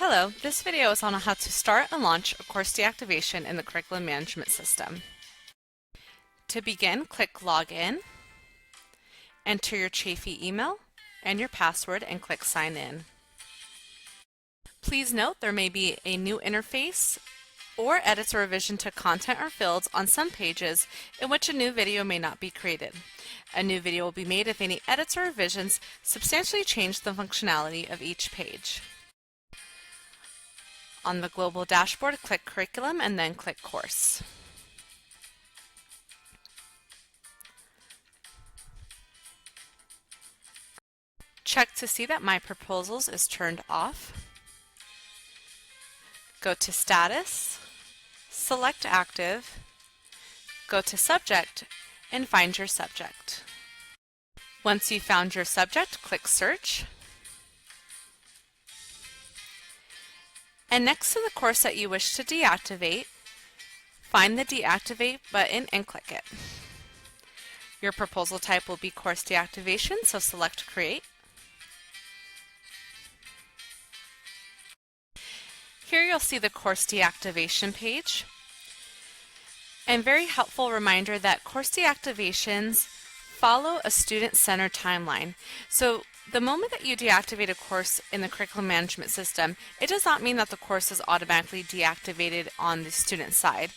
Hello, this video is on how to start and launch a course deactivation in the curriculum management system. To begin, click Login, enter your Chafee email and your password and click Sign In. Please note there may be a new interface or edits or revision to content or fields on some pages in which a new video may not be created. A new video will be made if any edits or revisions substantially change the functionality of each page. On the global dashboard, click Curriculum and then click Course. Check to see that My Proposals is turned off. Go to Status, select Active, go to Subject, and find your subject. Once you've found your subject, click Search. And next to the course that you wish to deactivate, find the Deactivate button and click it. Your proposal type will be Course Deactivation, so select Create. Here you'll see the course deactivation page. And very helpful reminder that course deactivations follow a student-centered timeline. So the moment that you deactivate a course in the curriculum management system, it does not mean that the course is automatically deactivated on the student side.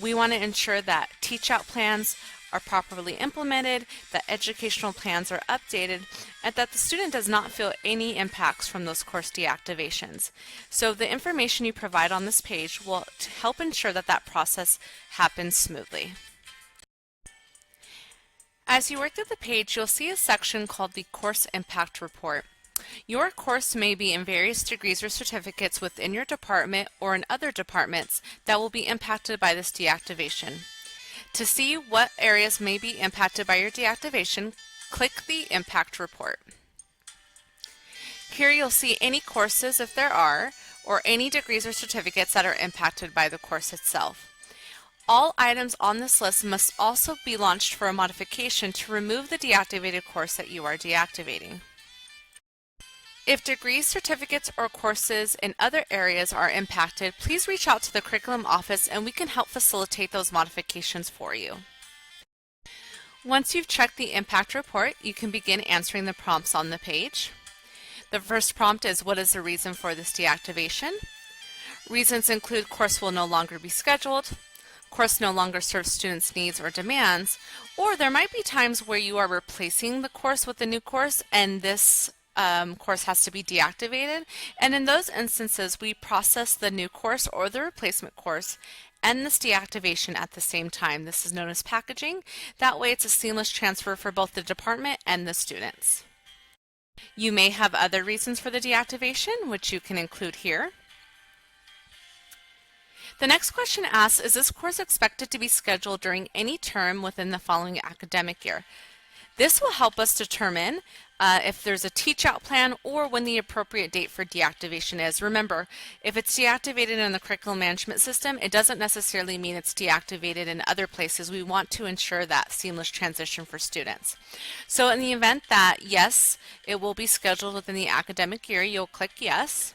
We want to ensure that teach-out plans are properly implemented, that educational plans are updated, and that the student does not feel any impacts from those course deactivations. So the information you provide on this page will help ensure that that process happens smoothly. As you work through the page, you'll see a section called the Course Impact Report. Your course may be in various degrees or certificates within your department or in other departments that will be impacted by this deactivation. To see what areas may be impacted by your deactivation, click the Impact Report. Here you'll see any courses, if there are, or any degrees or certificates that are impacted by the course itself. All items on this list must also be launched for a modification to remove the deactivated course that you are deactivating. If degrees, certificates, or courses in other areas are impacted, please reach out to the curriculum office and we can help facilitate those modifications for you. Once you've checked the impact report, you can begin answering the prompts on the page. The first prompt is, what is the reason for this deactivation? Reasons include course will no longer be scheduled, course no longer serves students' needs or demands, or there might be times where you are replacing the course with a new course and this course has to be deactivated, and in those instances we process the new course or the replacement course and this deactivation at the same time. This is known as packaging. That way it's a seamless transfer for both the department and the students. You may have other reasons for the deactivation, which you can include here. The next question asks, is this course expected to be scheduled during any term within the following academic year? This will help us determine if there's a teach-out plan or when the appropriate date for deactivation is. Remember, if it's deactivated in the curriculum management system, it doesn't necessarily mean it's deactivated in other places. We want to ensure that seamless transition for students. So in the event that, yes, it will be scheduled within the academic year, you'll click yes.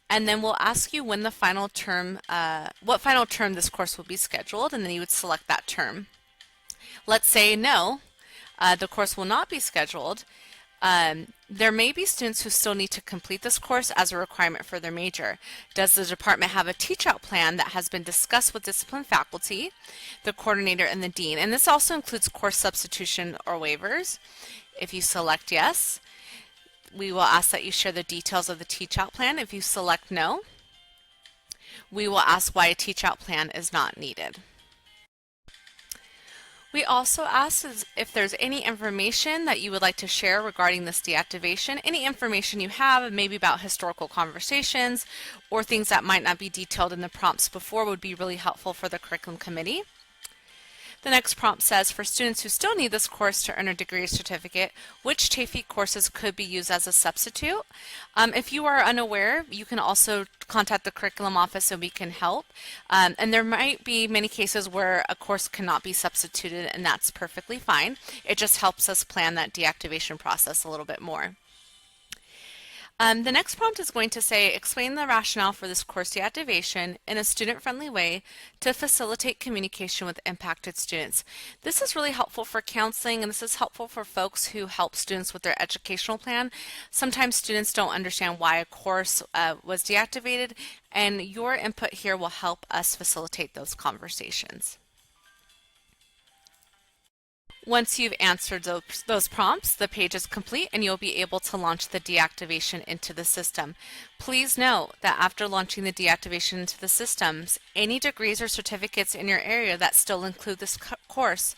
And then we'll ask you when the final term, what final term this course will be scheduled, and then you would select that term. Let's say no, the course will not be scheduled. There may be students who still need to complete this course as a requirement for their major. Does the department have a teach-out plan that has been discussed with discipline faculty, the coordinator, and the dean? And this also includes course substitution or waivers. If you select yes, we will ask that you share the details of the teach-out plan. If you select no, we will ask why a teach-out plan is not needed. We also ask if there's any information that you would like to share regarding this deactivation, any information you have, maybe about historical conversations or things that might not be detailed in the prompts before, would be really helpful for the curriculum committee. The next prompt says, for students who still need this course to earn a degree or certificate, which Chafee courses could be used as a substitute? If you are unaware, you can also contact the curriculum office and we can help. And there might be many cases where a course cannot be substituted, and that's perfectly fine. It just helps us plan that deactivation process a little bit more. The next prompt is going to say, explain the rationale for this course deactivation in a student-friendly way to facilitate communication with impacted students. This is really helpful for counseling, and this is helpful for folks who help students with their educational plan. Sometimes students don't understand why a course was deactivated, and your input here will help us facilitate those conversations. Once you've answered those prompts, the page is complete and you'll be able to launch the deactivation into the system. Please note that after launching the deactivation into the systems, any degrees or certificates in your area that still include this course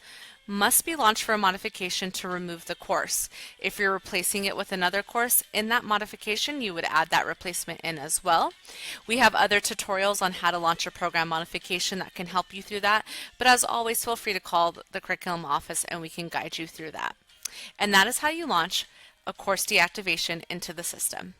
must be launched for a modification to remove the course. If you're replacing it with another course, in that modification you would add that replacement in as well. We have other tutorials on how to launch a program modification that can help you through that, but as always, feel free to call the curriculum office and we can guide you through that. And that is how you launch a course deactivation into the system.